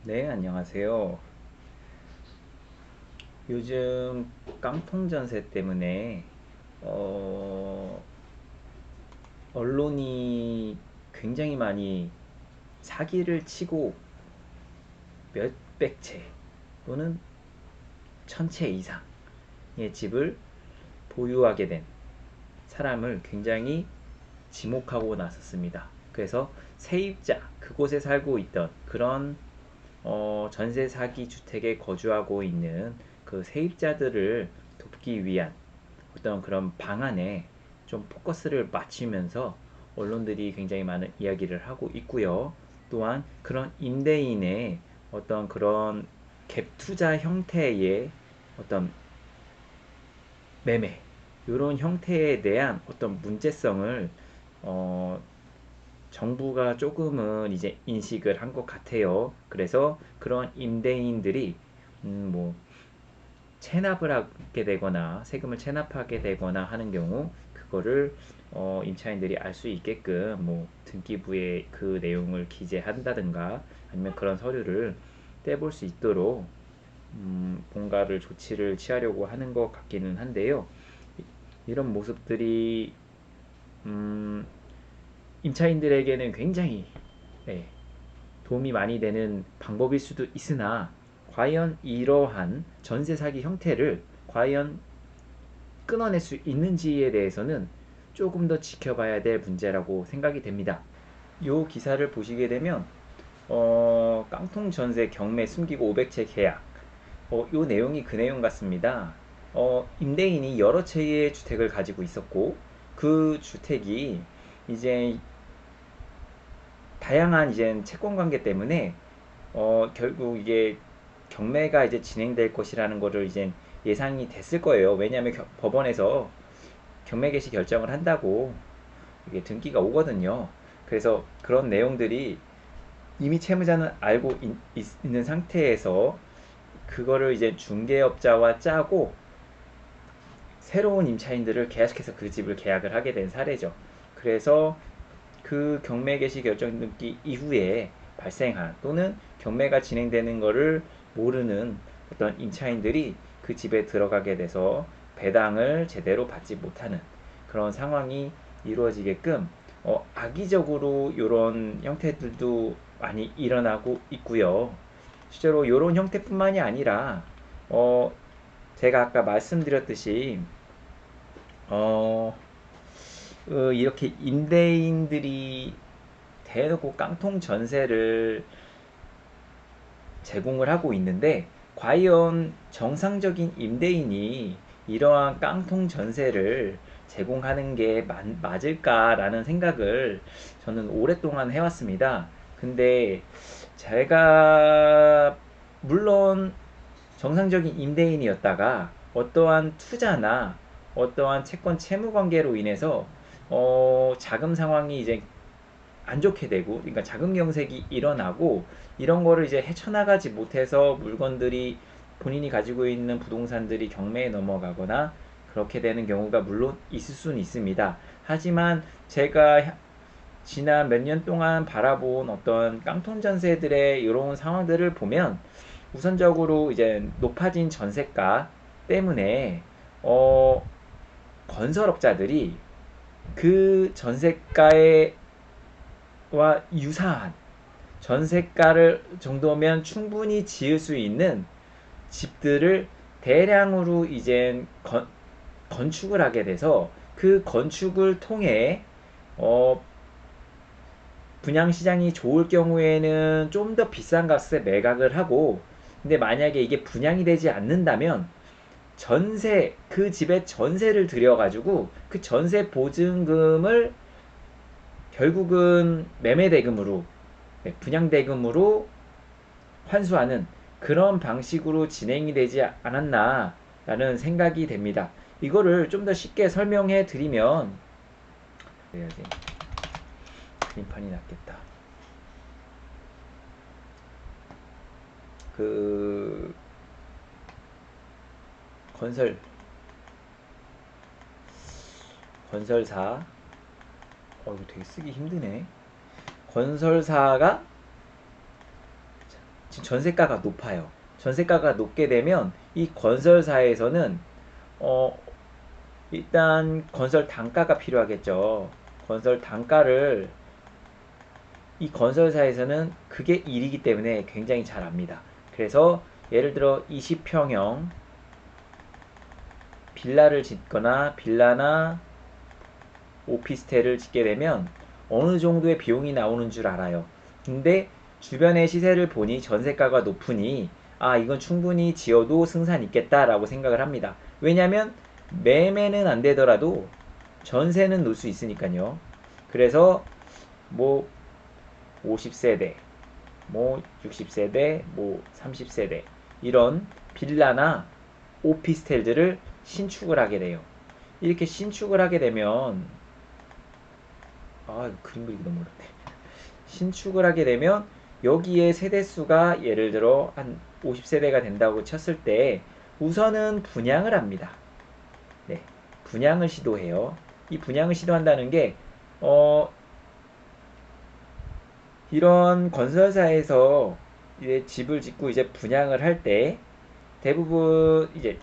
네, 안녕하세요. 요즘 깡통 전세 때문에 어, 언론이 굉장히 많이 사기를 치고 몇백 채 또는 천 채 이상의 집을 보유하게 된 사람을 굉장히 지목하고 나섰습니다. 그래서 세입자, 그곳에 살고 있던 그런 전세 사기 주택에 거주하고 있는 그 세입자들을 돕기 위한 어떤 그런 방안에 좀 포커스를 맞추면서 언론들이 굉장히 많은 이야기를 하고 있고요. 또한 그런 임대인의 어떤 그런 갭 투자 형태의 어떤 매매 이런 형태에 대한 어떤 문제성을 어, 정부가 조금은 이제 인식을 한 것 같아요. 그래서 그런 임대인들이 뭐 체납을 하게 되거나 세금을 체납하게 되거나 하는 경우 그거를 임차인들이 알 수 있게끔 뭐 등기부에 그 내용을 기재한다든가 아니면 그런 서류를 떼볼 수 있도록 뭔가를 조치를 취하려고 하는 것 같기는 한데요. 이런 모습들이 음, 임차인들에게는 굉장히 네, 도움이 많이 되는 방법일 수도 있으나 과연 이러한 전세 사기 형태를 과연 끊어낼 수 있는지에 대해서는 조금 더 지켜봐야 될 문제라고 생각이 됩니다. 이 기사를 보시게 되면 깡통 전세 경매 숨기고 500채 계약 요 내용이 그 내용 같습니다. 임대인이 여러 채의 주택을 가지고 있었고 그 주택이 이제 다양한 이제 채권 관계 때문에 결국 이게 경매가 이제 진행될 것이라는 거를 이제 예상이 됐을 거예요. 왜냐하면 법원에서 경매 개시 결정을 한다고 이게 등기가 오거든요. 그래서 그런 내용들이 이미 채무자는 알고 있는 상태에서 그거를 이제 중개업자와 짜고 새로운 임차인들을 계약해서 그 집을 계약을 하게 된 사례죠. 그래서 그 경매 개시 결정 등기 이후에 발생한 또는 경매가 진행되는 것을 모르는 어떤 임차인들이 그 집에 들어가게 돼서 배당을 제대로 받지 못하는 그런 상황이 이루어지게끔 악의적으로 이런 형태들도 많이 일어나고 있고요. 실제로 이런 형태뿐만이 아니라 어, 제가 아까 말씀드렸듯이 어, 이렇게 임대인들이 대놓고 깡통 전세를 제공을 하고 있는데 과연 정상적인 임대인이 이러한 깡통 전세를 제공하는 게 맞을까라는 생각을 저는 오랫동안 해왔습니다. 근데 제가 물론 정상적인 임대인이었다가 어떠한 투자나 어떠한 채권 채무 관계로 인해서 자금 상황이 이제 안 좋게 되고, 그러니까 자금 경색이 일어나고 이런 거를 이제 헤쳐나가지 못해서 물건들이 본인이 가지고 있는 부동산들이 경매에 넘어가거나 그렇게 되는 경우가 물론 있을 수는 있습니다. 하지만 제가 지난 몇 년 동안 바라본 어떤 깡통 전세들의 이런 상황들을 보면 우선적으로 이제 높아진 전세가 때문에 어, 건설업자들이 그 전세가와 유사한 전세가를 정도면 충분히 지을 수 있는 집들을 대량으로 이제 건축을 하게 돼서 그 건축을 통해 어, 분양 시장이 좋을 경우에는 좀 더 비싼 값에 매각을 하고 근데 만약에 이게 분양이 되지 않는다면 전세 그 집에 전세를 들여가지고 그 전세 보증금을 결국은 매매 대금으로 분양 대금으로 환수하는 그런 방식으로 진행이 되지 않았나라는 생각이 됩니다. 이거를 좀 더 쉽게 설명해 드리면 해야지 그림판이 낫겠다. 그 건설 건설사 이거 되게 쓰기 힘드네. 건설사가 지금 전세가가 높아요. 전세가가 높게 되면 이 건설사에서는 어, 일단 건설 단가가 필요하겠죠. 건설 단가를 이 건설사에서는 그게 일이기 때문에 굉장히 잘 압니다. 그래서 예를 들어 20평형 빌라를 짓거나 빌라나 오피스텔을 짓게 되면 어느 정도의 비용이 나오는 줄 알아요. 근데 주변의 시세를 보니 전세가가 높으니 아 이건 충분히 지어도 승산 있겠다라고 생각을 합니다. 왜냐면 매매는 안 되더라도 전세는 놓을 수 있으니까요. 그래서 뭐 50세대, 뭐 60세대, 뭐 30세대 이런 빌라나 오피스텔들을 신축을 하게 돼요. 이렇게 신축을 하게 되면 아 그림 그리기 너무 어렵네. 신축을 하게 되면 여기에 세대수가 예를 들어 한 50세대가 된다고 쳤을 때 우선은 분양을 합니다. 네, 분양을 시도해요. 이 분양을 시도한다는 게 이런 건설사에서 이제 집을 짓고 이제 분양을 할 때 대부분 이제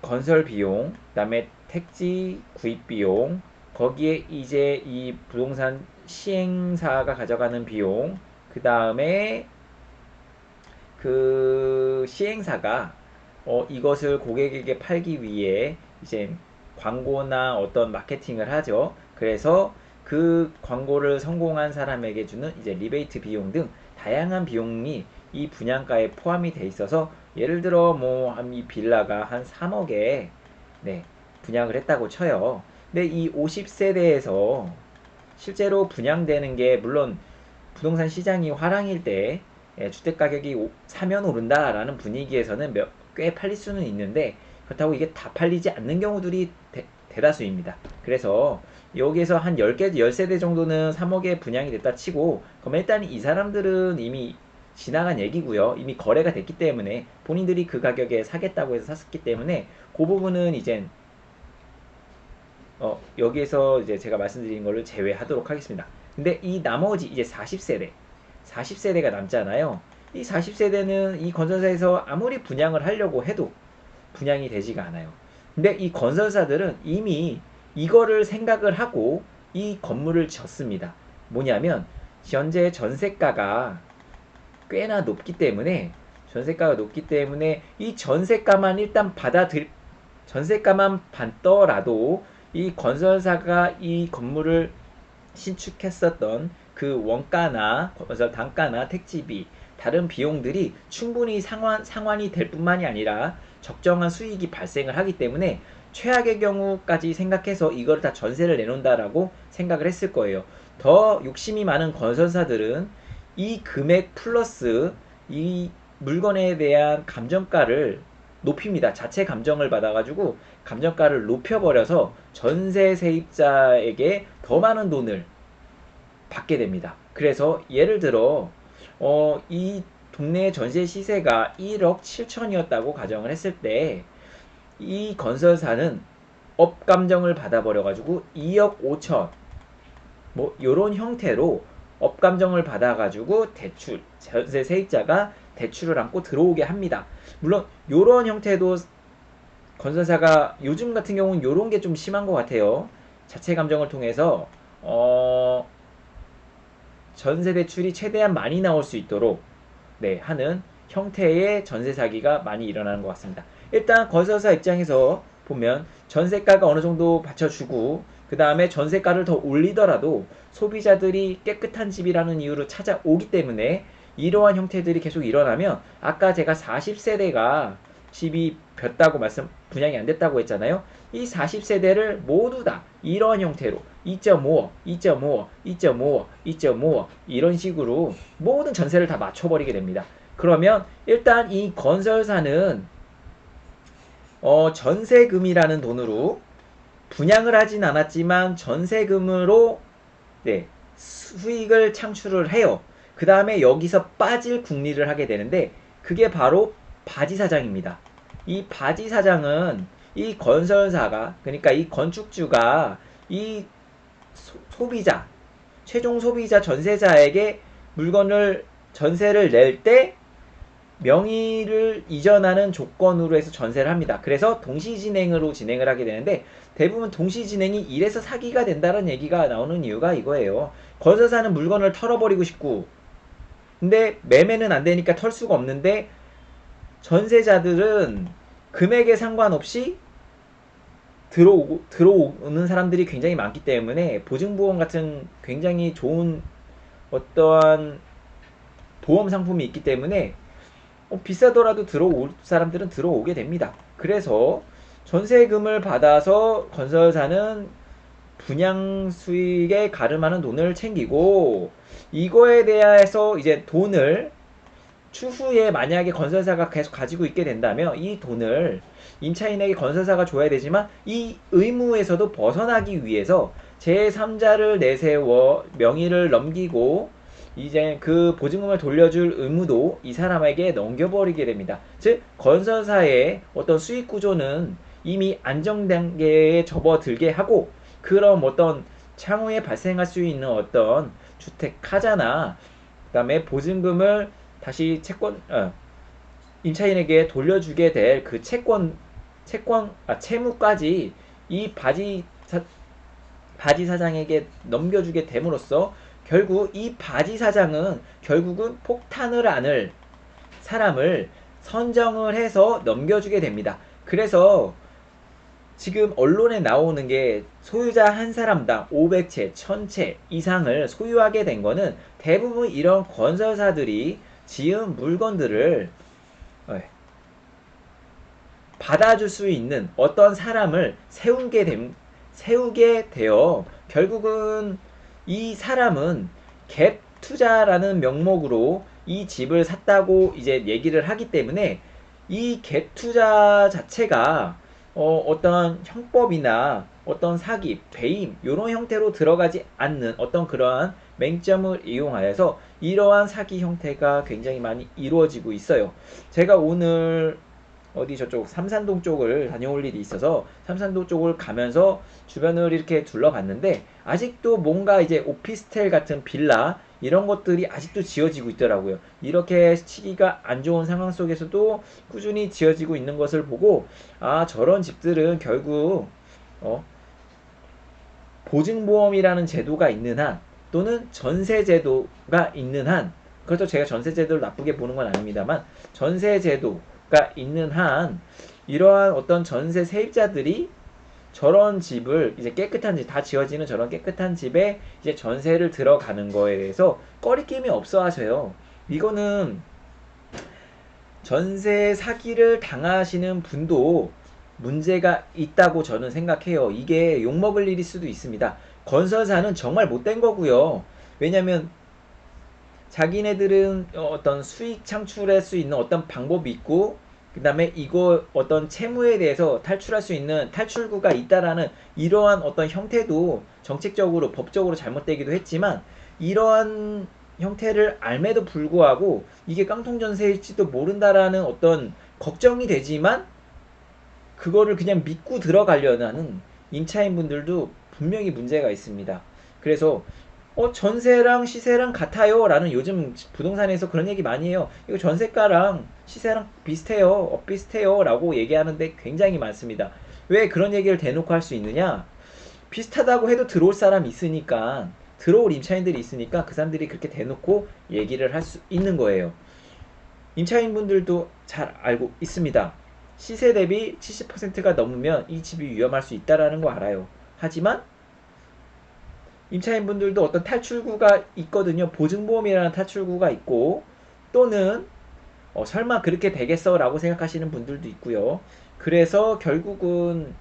건설 비용, 그다음에 택지 구입 비용, 거기에 이제 이 부동산 시행사가 가져가는 비용, 그다음에 그 시행사가 이것을 고객에게 팔기 위해 이제 광고나 어떤 마케팅을 하죠. 그래서 그 광고를 성공한 사람에게 주는 이제 리베이트 비용 등 다양한 비용이 이 분양가에 포함이 돼 있어서 예를 들어 뭐 한 이 빌라가 한 3억에 네, 분양을 했다고 쳐요. 근데 이 50세대에서 실제로 분양되는 게 물론 부동산 시장이 화랑일 때 주택 가격이 사면 오른다라는 분위기에서는 꽤 팔릴 수는 있는데 그렇다고 이게 다 팔리지 않는 경우들이 대다수입니다. 그래서 여기에서 한 10개, 10세대 정도는 3억에 분양이 됐다 치고 그럼 일단 이 사람들은 이미 지나간 얘기고요. 이미 거래가 됐기 때문에 본인들이 그 가격에 사겠다고 해서 샀기 때문에 그 부분은 이제 여기에서 이제 제가 말씀드린 거를 제외하도록 하겠습니다. 근데 이 나머지 이제 40세대가 남잖아요. 이 40세대는 이 건설사에서 아무리 분양을 하려고 해도 분양이 되지가 않아요. 근데 이 건설사들은 이미 이거를 생각을 하고 이 건물을 지었습니다. 뭐냐면 현재 전세가가 꽤나 높기 때문에 이 전세가만 일단 전세가만 받더라도 이 건설사가 이 건물을 신축했었던 그 원가나 건설 단가나 택지비 다른 비용들이 충분히 상환이 될 뿐만이 아니라 적정한 수익이 발생을 하기 때문에 최악의 경우까지 생각해서 이걸 다 전세를 내놓는다라고 생각을 했을 거예요. 더 욕심이 많은 건설사들은 이 금액 플러스 이 물건에 대한 감정가를 높입니다. 자체 감정을 받아가지고 감정가를 높여버려서 전세 세입자에게 더 많은 돈을 받게 됩니다. 그래서 예를 들어 이 동네 전세 시세가 1억 7천이었다고 가정을 했을 때 이 건설사는 업감정을 받아버려가지고 2억 5천 뭐 요런 형태로 업감정을 받아가지고 대출 전세 세입자가 대출을 안고 들어오게 합니다. 물론 요런 형태도 건설사가 요즘 같은 경우는 요런 게 좀 심한 것 같아요. 자체 감정을 통해서 전세 대출이 최대한 많이 나올 수 있도록 네, 하는 형태의 전세 사기가 많이 일어나는 것 같습니다. 일단 건설사 입장에서 보면 전세가가 어느 정도 받쳐주고 그 다음에 전세가를 더 올리더라도 소비자들이 깨끗한 집이라는 이유로 찾아오기 때문에 이러한 형태들이 계속 일어나면 아까 제가 40세대가 집이 분양이 안 됐다고 했잖아요. 이 40세대를 모두 다 이러한 형태로 2.5억, 2.5억, 2.5억, 2.5억 이런 식으로 모든 전세를 다 맞춰버리게 됩니다. 그러면 일단 이 건설사는 전세금이라는 돈으로 분양을 하진 않았지만 전세금으로 네, 수익을 창출을 해요. 그 다음에 여기서 빠질 궁리를 하게 되는데 그게 바로 바지사장입니다. 이 바지사장은 이 건설사가 그러니까 이 건축주가 이 소비자 최종 소비자 전세자에게 물건을 전세를 낼 때 명의를 이전하는 조건으로 해서 전세를 합니다. 그래서 동시진행으로 진행을 하게 되는데 대부분 동시진행이 이래서 사기가 된다는 얘기가 나오는 이유가 이거예요. 건설사는 물건을 털어버리고 싶고 근데 매매는 안 되니까 털 수가 없는데 전세자들은 금액에 상관없이 들어오는 사람들이 굉장히 많기 때문에 보증보험 같은 굉장히 좋은 어떠한 보험 상품이 있기 때문에 비싸더라도 들어올 사람들은 들어오게 됩니다. 그래서 전세금을 받아서 건설사는 분양 수익에 가름하는 돈을 챙기고 이거에 대해서 이제 돈을 추후에 만약에 건설사가 계속 가지고 있게 된다면 이 돈을 임차인에게 건설사가 줘야 되지만 이 의무에서도 벗어나기 위해서 제3자를 내세워 명의를 넘기고 이제 그 보증금을 돌려줄 의무도 이 사람에게 넘겨버리게 됩니다. 즉 건설사의 어떤 수익 구조는 이미 안정 단계에 접어들게 하고 그럼 어떤 향후에 발생할 수 있는 어떤 주택 하자나 그다음에 보증금을 다시 임차인에게 돌려주게 될 그 채무까지 이 바지 사장에게 넘겨주게 됨으로써 결국 이 바지 사장은 결국은 폭탄을 안을 사람을 선정을 해서 넘겨주게 됩니다. 그래서 지금 언론에 나오는 게 소유자 한 사람당 500채, 1000채 이상을 소유하게 된 거는 대부분 이런 건설사들이 지은 물건들을 받아줄 수 있는 어떤 사람을 세우게 되어 결국은 이 사람은 갭 투자라는 명목으로 이 집을 샀다고 이제 얘기를 하기 때문에 이 갭 투자 자체가 어떤 형법이나 어떤 사기, 배임 이런 형태로 들어가지 않는 어떤 그러한 맹점을 이용하여서 이러한 사기 형태가 굉장히 많이 이루어지고 있어요. 제가 오늘 어디 저쪽 삼산동 쪽을 다녀올 일이 있어서 삼산동 쪽을 가면서 주변을 이렇게 둘러봤는데 아직도 뭔가 이제 오피스텔 같은 빌라 이런 것들이 아직도 지어지고 있더라고요. 이렇게 시기가 안 좋은 상황 속에서도 꾸준히 지어지고 있는 것을 보고 아 저런 집들은 결국 보증보험이라는 제도가 있는 한 또는 전세제도가 있는 한 그렇죠. 제가 전세제도를 나쁘게 보는 건 아닙니다만 전세제도가 있는 한 이러한 어떤 전세 세입자들이 저런 집을 이제 깨끗한 집 다 지어지는 저런 깨끗한 집에 이제 전세를 들어가는 거에 대해서 꺼리낌이 없어 하세요. 이거는 전세 사기를 당하시는 분도 문제가 있다고 저는 생각해요. 이게 욕먹을 일일 수도 있습니다. 건설사는 정말 못된 거고요. 왜냐면 자기네들은 어떤 수익 창출할 수 있는 어떤 방법이 있고 그 다음에 이거 어떤 채무에 대해서 탈출할 수 있는 탈출구가 있다라는 이러한 어떤 형태도 정책적으로 법적으로 잘못되기도 했지만 이러한 형태를 알매도 불구하고 이게 깡통전세일지도 모른다라는 어떤 걱정이 되지만 그거를 그냥 믿고 들어가려는 하는 임차인분들도 분명히 문제가 있습니다. 그래서 전세랑 시세랑 같아요 라는 요즘 부동산에서 그런 얘기 많이 해요. 이거 전세가랑 시세랑 비슷해요, 엇비슷해요 라고 얘기하는데 굉장히 많습니다. 왜 그런 얘기를 대놓고 할 수 있느냐? 비슷하다고 해도 들어올 사람이 있으니까 들어올 임차인들이 있으니까 그 사람들이 그렇게 대놓고 얘기를 할 수 있는 거예요. 임차인분들도 잘 알고 있습니다. 시세 대비 70%가 넘으면 이 집이 위험할 수 있다라는 거 알아요. 하지만 임차인분들도 어떤 탈출구가 있거든요. 보증보험이라는 탈출구가 있고 또는 설마 그렇게 되겠어 라고 생각하시는 분들도 있고요. 그래서 결국은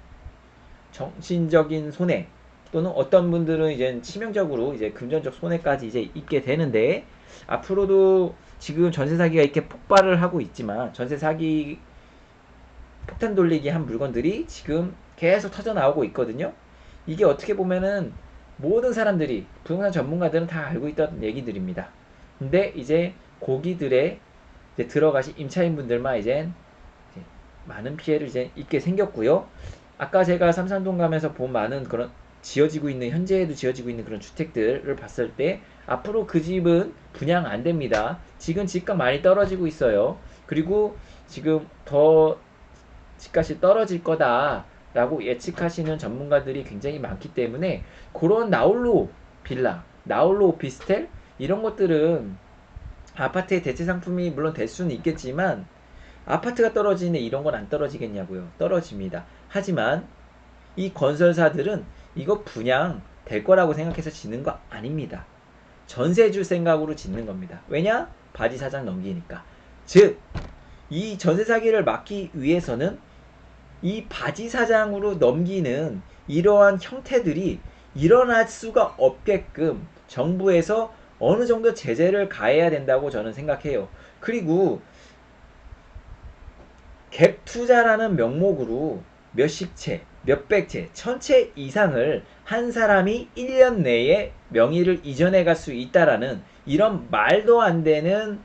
정신적인 손해 또는 어떤 분들은 이제 치명적으로 이제 금전적 손해까지 이제 입게 되는데 앞으로도 지금 전세 사기가 이렇게 폭발을 하고 있지만 전세 사기 폭탄 돌리기 한 물건들이 지금 계속 터져 나오고 있거든요. 이게 어떻게 보면은 모든 사람들이 부동산 전문가들은 다 알고 있던 얘기들입니다. 근데 이제 고기들의 이제 들어가신 임차인분들만 이제 많은 피해를 이제 입게 생겼고요. 아까 제가 삼산동 가면서 본 많은 그런 지어지고 있는 현재에도 지어지고 있는 그런 주택들을 봤을 때 앞으로 그 집은 분양 안 됩니다. 지금 집값 많이 떨어지고 있어요. 그리고 지금 더 집값이 떨어질 거다라고 예측하시는 전문가들이 굉장히 많기 때문에 그런 나홀로 빌라, 나홀로 오피스텔 이런 것들은 아파트의 대체 상품이 물론 될 수는 있겠지만 아파트가 떨어지네 이런 건 안 떨어지겠냐고요. 떨어집니다. 하지만 이 건설사들은 이거 분양 될 거라고 생각해서 짓는 거 아닙니다. 전세 줄 생각으로 짓는 겁니다. 왜냐? 바지 사장 넘기니까. 즉, 이 전세 사기를 막기 위해서는 이 바지 사장으로 넘기는 이러한 형태들이 일어날 수가 없게끔 정부에서 어느 정도 제재를 가해야 된다고 저는 생각해요. 그리고 갭 투자라는 명목으로 몇십 채, 몇백 채, 천 채 이상을 한 사람이 1년 내에 명의를 이전해 갈 수 있다라는 이런 말도 안 되는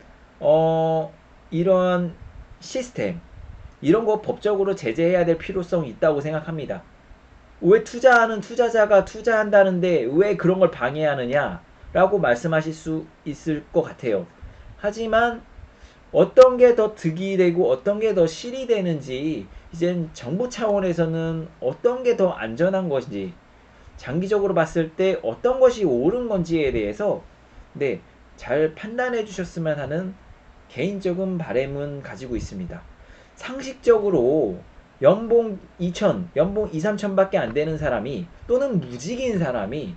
이런 시스템 이런 거 법적으로 제재해야 될 필요성이 있다고 생각합니다. 왜 투자하는 투자자가 투자한다는데 왜 그런 걸 방해하느냐 라고 말씀하실 수 있을 것 같아요. 하지만 어떤 게 더 득이 되고 어떤 게 더 실이 되는지 이젠 정부 차원에서는 어떤 게 더 안전한 것인지 장기적으로 봤을 때 어떤 것이 옳은 건지에 대해서 네, 잘 판단해 주셨으면 하는 개인적인 바람은 가지고 있습니다. 상식적으로 연봉 2천, 연봉 2, 3천 밖에 안 되는 사람이 또는 무직인 사람이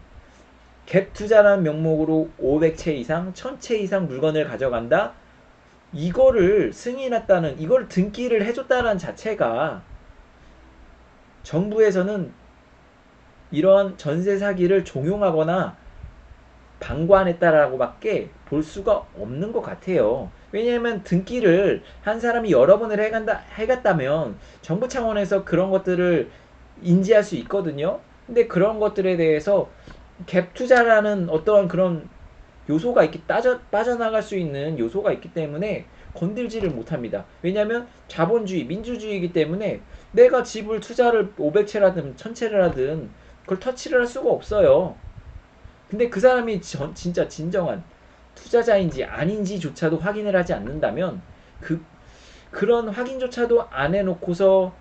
갭 투자라는 명목으로 500채 이상, 1000채 이상 물건을 가져간다? 이거를 승인했다는, 이걸 등기를 해줬다는 자체가 정부에서는 이런 전세 사기를 종용하거나 방관했다라고 밖에 볼 수가 없는 것 같아요. 왜냐하면 등기를 한 사람이 여러 번을 해갔다면 정부 차원에서 그런 것들을 인지할 수 있거든요. 근데 그런 것들에 대해서 갭 투자라는 어떠한 그런 요소가 있기 빠져나갈 수 있는 요소가 있기 때문에 건들지를 못합니다. 왜냐하면 자본주의, 민주주의이기 때문에 내가 집을 투자를 500채라든 1000채를 하든 그걸 터치를 할 수가 없어요. 근데 그 사람이 진짜 진정한 투자자인지 아닌지조차도 확인을 하지 않는다면 그런 확인조차도 안 해놓고서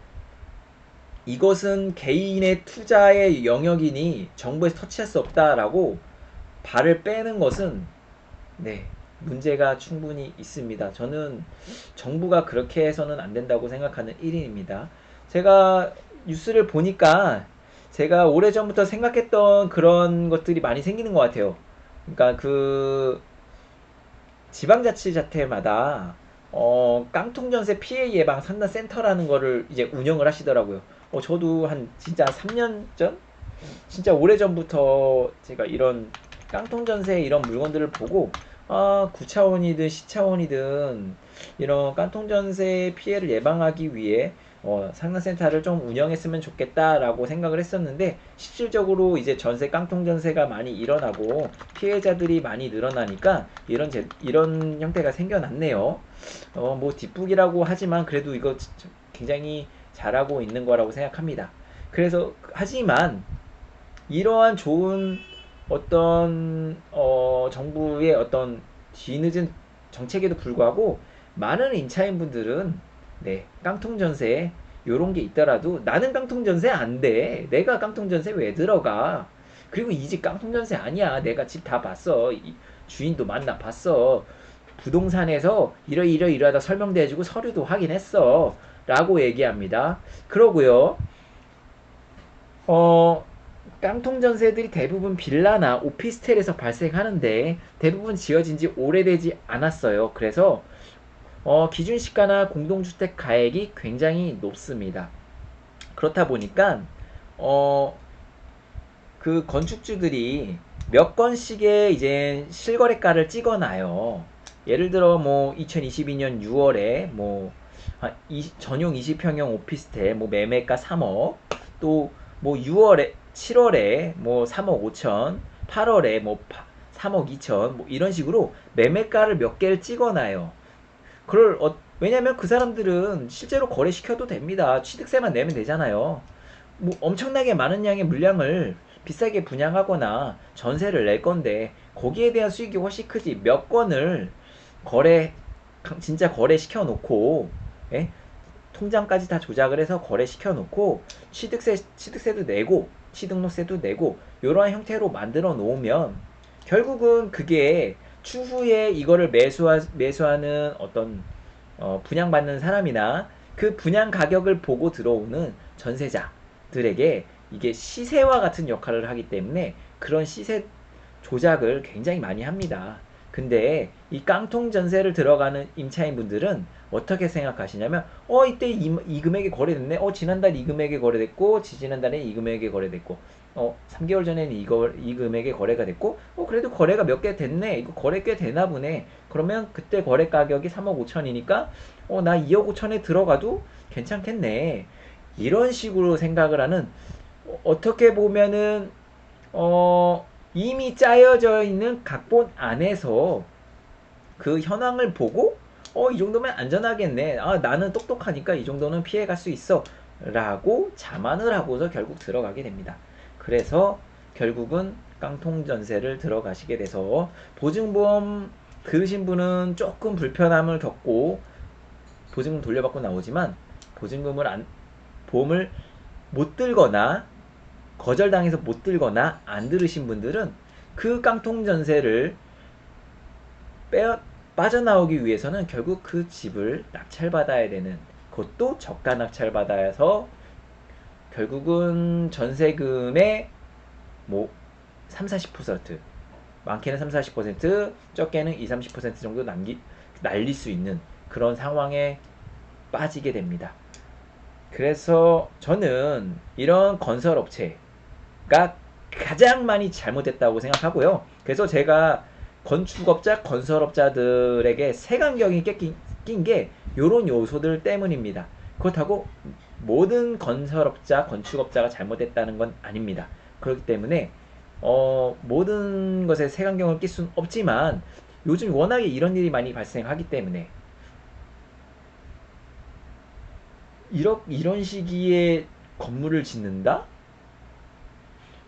이것은 개인의 투자의 영역이니 정부에서 터치할 수 없다라고 발을 빼는 것은 네, 문제가 충분히 있습니다. 저는 정부가 그렇게 해서는 안 된다고 생각하는 1인입니다. 제가 뉴스를 보니까 제가 오래전부터 생각했던 그런 것들이 많이 생기는 것 같아요. 그러니까 그 지방자치자태마다 깡통전세 피해 예방 상담 센터라는 거를 이제 운영을 하시더라고요. 저도 한 진짜 3년 전? 진짜 오래전부터 제가 이런 깡통전세 이런 물건들을 보고 구차원이든 시차원이든 이런 깡통전세 피해를 예방하기 위해 상담센터를 좀 운영했으면 좋겠다라고 생각을 했었는데 실질적으로 이제 전세 깡통전세가 많이 일어나고 피해자들이 많이 늘어나니까 이런 형태가 생겨났네요. 뭐 뒷북이라고 하지만 그래도 이거 굉장히 잘하고 있는 거라고 생각합니다. 그래서 하지만 이러한 좋은 어떤 정부의 어떤 뒤늦은 정책에도 불구하고 많은 임차인분들은 네, 깡통전세 요런 게 있더라도 나는 깡통전세 안 돼. 내가 깡통전세 왜 들어가? 그리고 이 집 깡통전세 아니야. 내가 집 다 봤어. 주인도 만나 봤어. 부동산에서 이러이러이러하다 설명도 해주고 서류도 확인했어. 라고 얘기합니다. 그러고요. 어, 깡통 전세들이 대부분 빌라나 오피스텔에서 발생하는데 대부분 지어진 지 오래되지 않았어요. 그래서 기준 시가나 공동주택 가액이 굉장히 높습니다. 그렇다 보니까 어, 그 건축주들이 몇 건씩의 이제 실거래가를 찍어놔요. 예를 들어 뭐 2022년 6월에 뭐 전용 20평형 오피스텔 뭐 매매가 3억, 또 뭐 6월에 7월에 뭐 3억 5천, 8월에 뭐 3억 2천 뭐 이런 식으로 매매가를 몇 개를 찍어놔요. 왜냐면 그 사람들은 실제로 거래시켜도 됩니다. 취득세만 내면 되잖아요. 뭐 엄청나게 많은 양의 물량을 비싸게 분양하거나 전세를 낼 건데 거기에 대한 수익이 훨씬 크지 몇 건을 거래 진짜 거래시켜 놓고, 예? 통장까지 다 조작을 해서 거래시켜 놓고 취득세도 내고 취등록세도 내고 이러한 형태로 만들어 놓으면 결국은 그게 추후에 이거를 매수하는 어떤 분양받는 사람이나 그 분양 가격을 보고 들어오는 전세자들에게 이게 시세와 같은 역할을 하기 때문에 그런 시세 조작을 굉장히 많이 합니다. 근데 이 깡통 전세를 들어가는 임차인분들은 어떻게 생각하시냐면 이때 이 금액에 거래됐네. 지난달 이 금액에 거래됐고 지지난달에 이 금액에 거래됐고 3개월 전에는 이 금액에 거래가 됐고 그래도 거래가 몇 개 됐네. 이거 거래 꽤 되나 보네. 그러면 그때 거래 가격이 3억 5천이니까 나 2억 5천에 들어가도 괜찮겠네. 이런 식으로 생각을 하는 어떻게 보면은 이미 짜여져 있는 각본 안에서 그 현황을 보고 이 정도면 안전하겠네. 나는 똑똑하니까 이 정도는 피해갈 수 있어. 라고 자만을 하고서 결국 들어가게 됩니다. 그래서 결국은 깡통 전세를 들어가시게 돼서 보증보험 들으신 분은 조금 불편함을 겪고 보증금 돌려받고 나오지만 보험을 못 들거나 거절당해서 못 들거나 안 들으신 분들은 그 깡통 전세를 빠져나오기 위해서는 결국 그 집을 낙찰받아야 되는, 그것도 저가 낙찰받아서 결국은 전세금의 뭐 3, 40%, 많게는 3, 40%, 적게는 2, 30% 정도 날릴 수 있는 그런 상황에 빠지게 됩니다. 그래서 저는 이런 건설업체가 가장 많이 잘못됐다고 생각하고요. 그래서 제가 건축업자, 건설업자들에게 색안경이 낀 게 이런 요소들 때문입니다. 그렇다고 모든 건설업자, 건축업자가 잘못됐다는 건 아닙니다. 그렇기 때문에 모든 것에 색안경을 낄 수는 없지만 요즘 워낙에 이런 일이 많이 발생하기 때문에 이런 시기에 건물을 짓는다?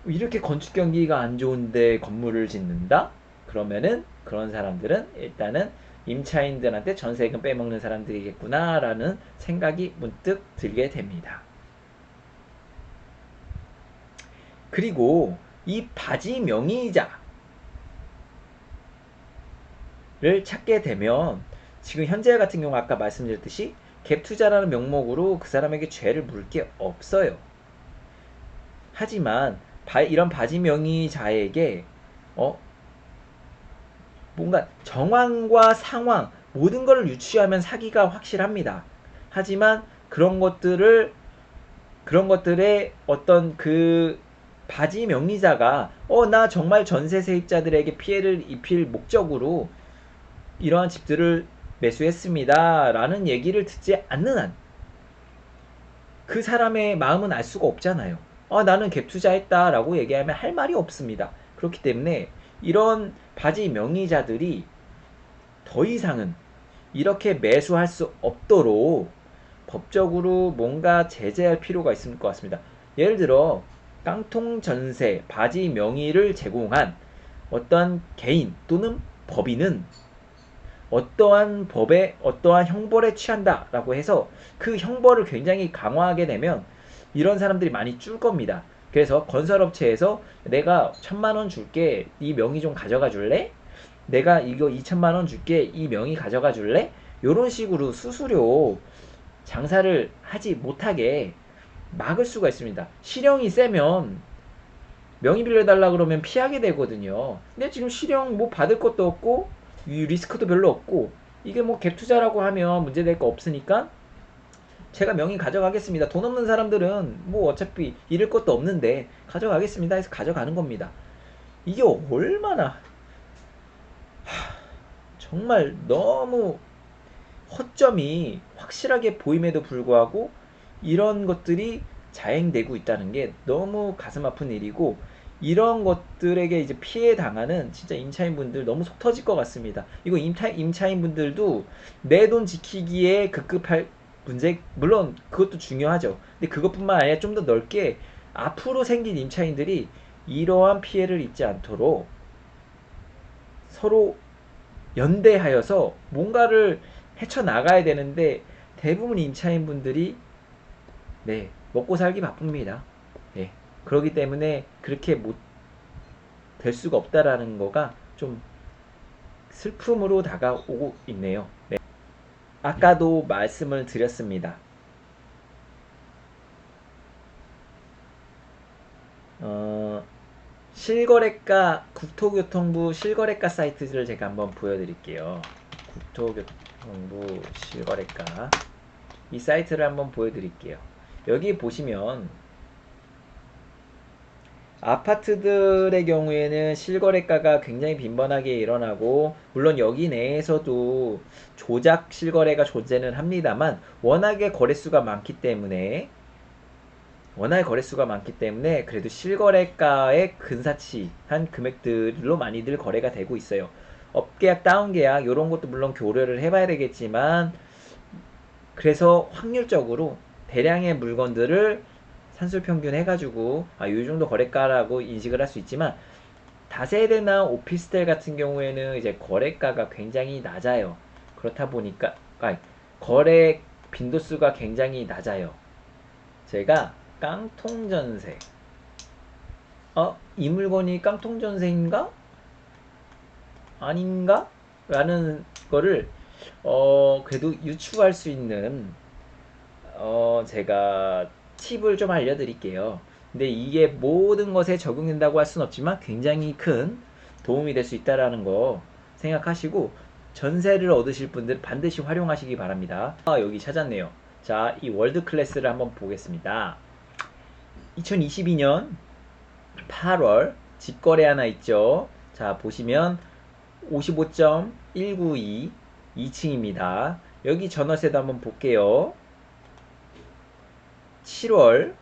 이렇게 건축 경기가 안 좋은데 건물을 짓는다? 그러면은 그런 사람들은 일단은 임차인들한테 전세금 빼먹는 사람들이겠구나 라는 생각이 문득 들게 됩니다. 그리고 이 바지 명의자를 찾게 되면 지금 현재 같은 경우 아까 말씀드렸듯이 갭 투자라는 명목으로 그 사람에게 죄를 물을 게 없어요. 하지만 이런 바지 명의자에게 뭔가 정황과 상황 모든 걸 유추하면 사기가 확실합니다. 하지만 그런 것들의 어떤 그 바지 명의자가 나 정말 전세 세입자들에게 피해를 입힐 목적으로 이러한 집들을 매수했습니다. 라는 얘기를 듣지 않는 한 그 사람의 마음은 알 수가 없잖아요. 나는 갭 투자했다 라고 얘기하면 할 말이 없습니다. 그렇기 때문에 이런 바지 명의자들이 더 이상은 이렇게 매수할 수 없도록 법적으로 뭔가 제재할 필요가 있을 것 같습니다. 예를 들어 깡통 전세, 바지 명의를 제공한 어떤 개인 또는 법인은 어떠한 법에 어떠한 형벌에 취한다라고 해서 그 형벌을 굉장히 강화하게 되면 이런 사람들이 많이 줄 겁니다. 그래서 건설업체에서 내가 1,000만 원 줄게, 이 명의 좀 가져가 줄래? 내가 이거 2천만 원 줄게, 이 명의 가져가 줄래? 이런 식으로 수수료 장사를 하지 못하게 막을 수가 있습니다. 실형이 세면 명의 빌려달라 그러면 피하게 되거든요. 근데 지금 실형 뭐 받을 것도 없고 리스크도 별로 없고 이게 뭐 갭 투자라고 하면 문제될 거 없으니까 제가 명의 가져가겠습니다. 돈 없는 사람들은 뭐 어차피 잃을 것도 없는데 가져가겠습니다 해서 가져가는 겁니다. 이게 얼마나 정말 너무 허점이 확실하게 보임에도 불구하고 이런 것들이 자행되고 있다는 게 너무 가슴 아픈 일이고 이런 것들에게 이제 피해 당하는 진짜 임차인분들 너무 속 터질 것 같습니다. 이거 임차인분들도 내 돈 지키기에 급급할 문제, 물론 그것도 중요하죠. 근데 그것뿐만 아니라 좀 더 넓게 앞으로 생긴 임차인들이 이러한 피해를 입지 않도록 서로 연대하여서 뭔가를 헤쳐나가야 되는데 대부분 임차인 분들이 네, 먹고 살기 바쁩니다. 예. 그렇기 때문에 그렇게 못 될 수가 없다라는 거가 좀 슬픔으로 다가오고 있네요. 네. 아까도 말씀을 드렸습니다. 실거래가 국토교통부 실거래가 사이트를 제가 한번 보여드릴게요. 국토교통부 실거래가 이 사이트를 한번 보여드릴게요. 여기 보시면 아파트들의 경우에는 실거래가가 굉장히 빈번하게 일어나고 물론 여기 내에서도 조작 실거래가 존재는 합니다만 워낙에 거래수가 많기 때문에 그래도 실거래가의 근사치한 금액들로 많이들 거래가 되고 있어요. 업계약, 다운계약 이런 것도 물론 고려를 해봐야 되겠지만 그래서 확률적으로 대량의 물건들을 산술평균 해가지고 이 정도 거래가라고 인식을 할 수 있지만 다세대나 오피스텔 같은 경우에는 이제 거래가가 굉장히 낮아요. 그렇다 보니까 거래 빈도수가 굉장히 낮아요. 제가 깡통전세 이 물건이 깡통전세인가? 아닌가? 라는 거를 그래도 유추할 수 있는 제가 팁을 좀 알려드릴게요. 근데 이게 모든 것에 적용된다고 할 수는 없지만 굉장히 큰 도움이 될 수 있다라는 거 생각하시고 전세를 얻으실 분들 반드시 활용하시기 바랍니다. 여기 찾았네요. 자, 이 월드 클래스를 한번 보겠습니다. 2022년 8월 집거래 하나 있죠. 자, 보시면 55.192 2층입니다. 여기 전월세도 한번 볼게요. 7월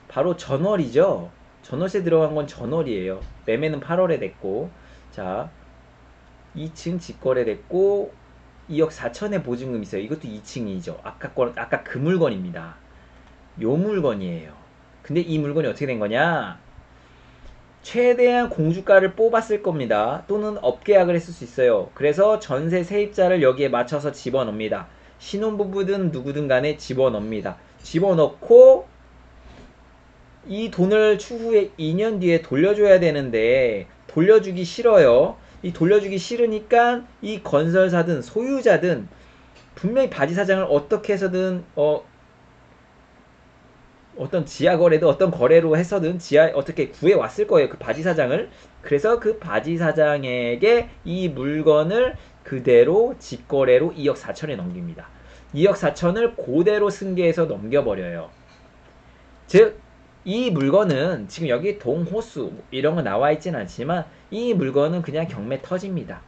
바로 전월이죠. 전월세 들어간 건 전월이에요. 매매는 8월에 됐고 자 2층 직거래 됐고 2억 4천에 보증금 있어요. 이것도 2층이죠. 아까 그 물건입니다. 요 물건이에요. 근데 이 물건이 어떻게 된 거냐? 최대한 공주가를 뽑았을 겁니다. 또는 업계약을 했을 수 있어요. 그래서 전세 세입자를 여기에 맞춰서 집어넣습니다. 신혼부부든 누구든 간에 집어넣습니다. 집어넣고 이 돈을 추후에 2년 뒤에 돌려줘야 되는데 돌려주기 싫어요. 이 돌려주기 싫으니까 이 건설사든 소유자든 분명히 바지 사장을 어떻게 해서든 어떤 지하 거래도 어떤 거래로 해서든 어떻게 구해 왔을 거예요. 그 바지 사장을. 그래서 그 바지 사장에게 이 물건을 그대로 직거래로 2억 4천에 넘깁니다. 2억 4천을 그대로 승계해서 넘겨버려요. 즉, 이 물건은 지금 여기 동호수 이런 거 나와 있진 않지만 이 물건은 그냥 경매 터집니다.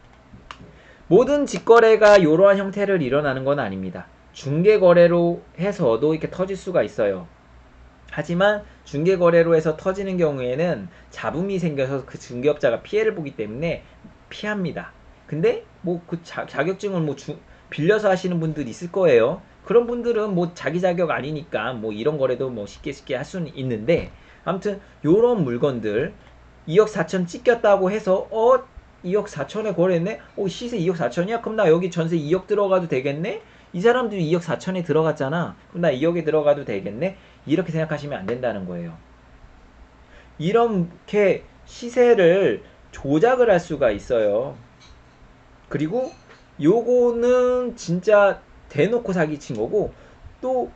모든 직거래가 이러한 형태를 일어나는 건 아닙니다. 중개거래로 해서도 이렇게 터질 수가 있어요. 하지만 중개거래로 해서 터지는 경우에는 잡음이 생겨서 그 중개업자가 피해를 보기 때문에 피합니다. 근데 뭐 그 자격증을 빌려서 하시는 분들 있을 거예요. 그런 분들은 뭐 자기 자격 아니니까 뭐 이런 거래도 뭐 쉽게 할 수는 있는데 아무튼 요런 물건들 2억 4천 찍혔다고 해서 2억 4천에 거래했네? 시세 2억 4천이야? 그럼 나 여기 전세 2억 들어가도 되겠네? 이 사람들이 2억 4천에 들어갔잖아. 그럼 나 2억에 들어가도 되겠네? 이렇게 생각하시면 안 된다는 거예요. 이렇게 시세를 조작을 할 수가 있어요. 그리고 요거는 진짜 대놓고 사기친 거고 또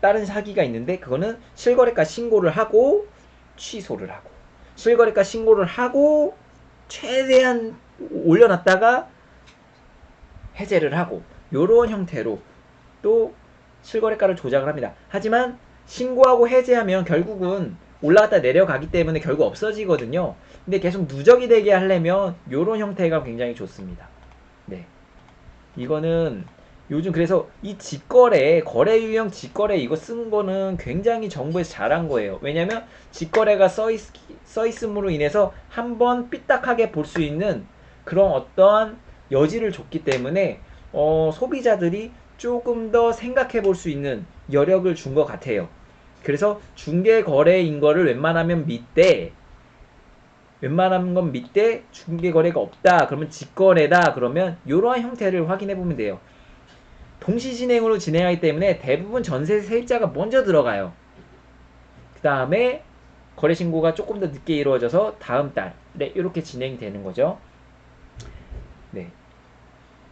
다른 사기가 있는데 그거는 실거래가 신고를 하고 취소를 하고 실거래가 신고를 하고 최대한 올려놨다가 해제를 하고 요런 형태로 또 실거래가를 조작을 합니다. 하지만 신고하고 해제하면 결국은 올라갔다 내려가기 때문에 결국 없어지거든요. 근데 계속 누적이 되게 하려면 요런 형태가 굉장히 좋습니다. 네. 이거는 요즘 그래서 이 직거래, 거래 유형 직거래 이거 쓴 거는 굉장히 정부에서 잘한 거예요. 왜냐면 직거래가 써 있음으로 인해서 한번 삐딱하게 볼 수 있는 그런 어떠한 여지를 줬기 때문에 소비자들이 조금 더 생각해 볼 수 있는 여력을 준 것 같아요. 그래서 중개 거래인 거를 웬만하면 믿되 웬만한 건 밑에 중개거래가 없다. 그러면 직거래다. 그러면 이러한 형태를 확인해 보면 돼요. 동시 진행으로 진행하기 때문에 대부분 전세 세입자가 먼저 들어가요. 그 다음에 거래 신고가 조금 더 늦게 이루어져서 다음 달에 이렇게 진행이 되는 거죠. 네.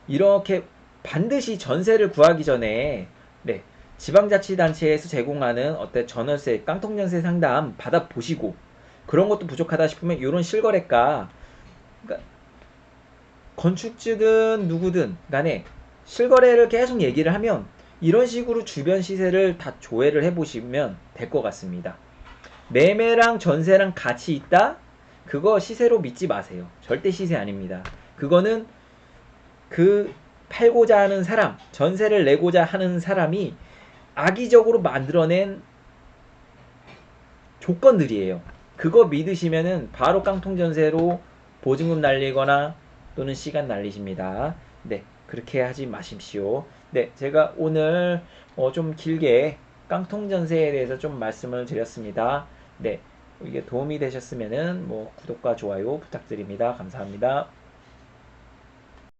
이렇게 반드시 전세를 구하기 전에 네. 지방자치단체에서 제공하는 어떤 전월세, 깡통전세 상담 받아보시고 그런 것도 부족하다 싶으면 이런 실거래가 그러니까 건축주든 누구든 간에 실거래를 계속 얘기를 하면 이런 식으로 주변 시세를 다 조회를 해보시면 될 것 같습니다. 매매랑 전세랑 같이 있다? 그거 시세로 믿지 마세요. 절대 시세 아닙니다. 그거는 그 팔고자 하는 사람, 전세를 내고자 하는 사람이 악의적으로 만들어낸 조건들이에요. 그거 믿으시면은 바로 깡통 전세로 보증금 날리거나 또는 시간 날리십니다. 네, 그렇게 하지 마십시오. 네, 제가 오늘 좀 길게 깡통 전세에 대해서 좀 말씀을 드렸습니다. 네, 이게 도움이 되셨으면은 뭐 구독과 좋아요 부탁드립니다. 감사합니다.